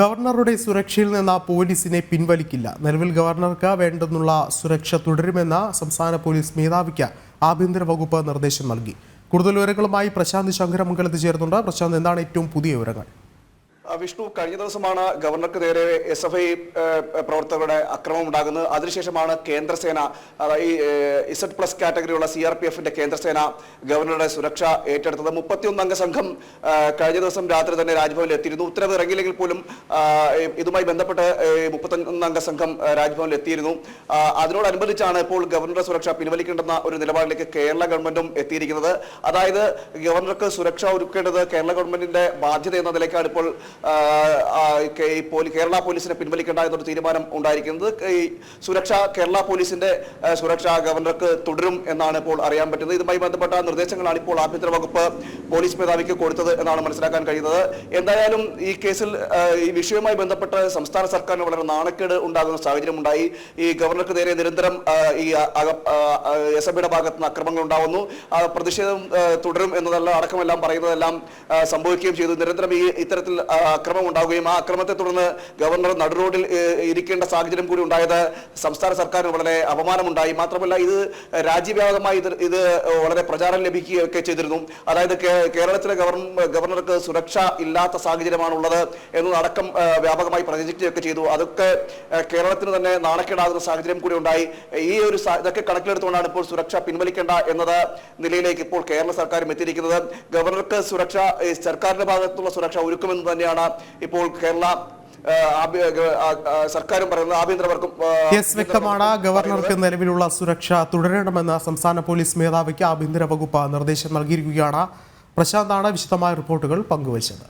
ഗവർണറുടെ സുരക്ഷയിൽ നിന്ന് പോലീസിനെ പിൻവലിക്കില്ല. നിലവിൽ ഗവർണർക്ക് വേണ്ടുന്നുള്ള സുരക്ഷ തുടരുമെന്ന് സംസ്ഥാന പോലീസ് മേധാവിക്ക് ആഭ്യന്തര വകുപ്പ് നിർദ്ദേശം നൽകി. കൂടുതൽ വിവരങ്ങളുമായി പ്രശാന്ത് ശങ്കരമംഗലത്ത് ചേർന്നുണ്ട്. പ്രശാന്ത്, എന്താണ് ഏറ്റവും പുതിയ വിവരങ്ങൾ? വിഷ്ണു, കഴിഞ്ഞ ദിവസമാണ് ഗവർണർക്ക് നേരെ SFI പ്രവർത്തകരുടെ അക്രമം ഉണ്ടാകുന്നത്. അതിനുശേഷമാണ് കേന്ദ്രസേന, Z+ കാറ്റഗറിയുള്ള CRPFന്റെ കേന്ദ്രസേന ഗവർണറുടെ സുരക്ഷ ഏറ്റെടുത്തത്. 31 അംഗ സംഘം കഴിഞ്ഞ ദിവസം രാത്രി തന്നെ രാജ്ഭവനിൽ എത്തിയിരുന്നു. ഉത്തരവ് ഇറങ്ങിയില്ലെങ്കിൽ പോലും ഇതുമായി ബന്ധപ്പെട്ട് 31 അംഗ സംഘം രാജ്ഭവനിൽ എത്തിയിരുന്നു. അതിനോടനുബന്ധിച്ചാണ് ഇപ്പോൾ ഗവർണറുടെ സുരക്ഷ പിൻവലിക്കേണ്ടെന്ന ഒരു നിലപാടിലേക്ക് കേരള ഗവൺമെന്റും എത്തിയിരിക്കുന്നത്. അതായത് ഗവർണർക്ക് സുരക്ഷ ഒരുക്കേണ്ടത് കേരള ഗവൺമെന്റിന്റെ ബാധ്യത എന്ന നിലയ്ക്കാണ് ഇപ്പോൾ കേരള പോലീസിനെ പിൻവലിക്കേണ്ട എന്നൊരു തീരുമാനം ഉണ്ടായിരിക്കുന്നത്. ഈ സുരക്ഷ, കേരള പോലീസിന്റെ സുരക്ഷ ഗവർണർക്ക് തുടരും എന്നാണ് ഇപ്പോൾ അറിയാൻ പറ്റുന്നത്. ഇതുമായി ബന്ധപ്പെട്ട നിർദ്ദേശങ്ങളാണ് ഇപ്പോൾ ആഭ്യന്തര വകുപ്പ് പോലീസ് മേധാവിക്ക് കൊടുത്തത് എന്നാണ് മനസ്സിലാക്കാൻ കഴിയുന്നത്. എന്തായാലും ഈ കേസിൽ ഈ വിഷയവുമായി ബന്ധപ്പെട്ട് സംസ്ഥാന സർക്കാരിന് വളരെ നാണക്കേട് ഉണ്ടാകുന്ന സാഹചര്യം ഉണ്ടായി. ഈ ഗവർണർക്ക് നേരെ നിരന്തരം ഈ SFIയുടെ ഭാഗത്ത് നിന്ന് അക്രമങ്ങൾ ഉണ്ടാവുന്നു. പ്രതിഷേധം തുടരും എന്നതെല്ലാം അടക്കമെല്ലാം പറയുന്നതെല്ലാം സംഭവിക്കുകയും ചെയ്തു. നിരന്തരം ഈ ഇത്തരത്തിൽ അക്രമം ഉണ്ടാവുകയും ആ അക്രമത്തെ തുടർന്ന് ഗവർണർ നടുറോഡിൽ ഇരിക്കേണ്ട സാഹചര്യം കൂടി ഉണ്ടായത് സംസ്ഥാന സർക്കാരിന് വളരെ അപമാനമുണ്ടായി. മാത്രമല്ല, ഇത് രാജ്യവ്യാപകമായി ഇത് വളരെ പ്രചാരം ലഭിക്കുകയൊക്കെ ചെയ്തിരുന്നു. അതായത് കേരളത്തിലെ ഗവർണർക്ക് സുരക്ഷ ഇല്ലാത്ത സാഹചര്യമാണുള്ളത് എന്നതടക്കം വ്യാപകമായി പ്രചരിക്കുകയൊക്കെ ചെയ്തു. അതൊക്കെ കേരളത്തിന് തന്നെ നാണക്കേടാകുന്ന സാഹചര്യം കൂടി ഉണ്ടായി. ഇതൊക്കെ കണക്കിലെടുത്തുകൊണ്ടാണ് ഇപ്പോൾ സുരക്ഷ പിൻവലിക്കേണ്ട എന്നത് നിലയിലേക്ക് ഇപ്പോൾ കേരള സർക്കാരും എത്തിയിരിക്കുന്നത്. ഗവർണർക്ക് സുരക്ഷ, സർക്കാരിന്റെ ഭാഗത്തുള്ള സുരക്ഷ ഒരുക്കുമെന്ന് തന്നെയാണ് ഇപ്പോൾ കേരള സർക്കാരും പറയുന്നത്. ആഭ്യന്തരവർക്കും വ്യക്തമാണ്. ഗവർണർക്ക് നിലവിലുള്ള സുരക്ഷ തുടരണമെന്ന് സംസ്ഥാന പോലീസ് മേധാവിക്ക് ആഭ്യന്തര വകുപ്പ് നിർദ്ദേശം നൽകിയിരിക്കുകയാണ്. പ്രശാന്താണ് വിശദമായ റിപ്പോർട്ടുകൾ പങ്കുവച്ചത്.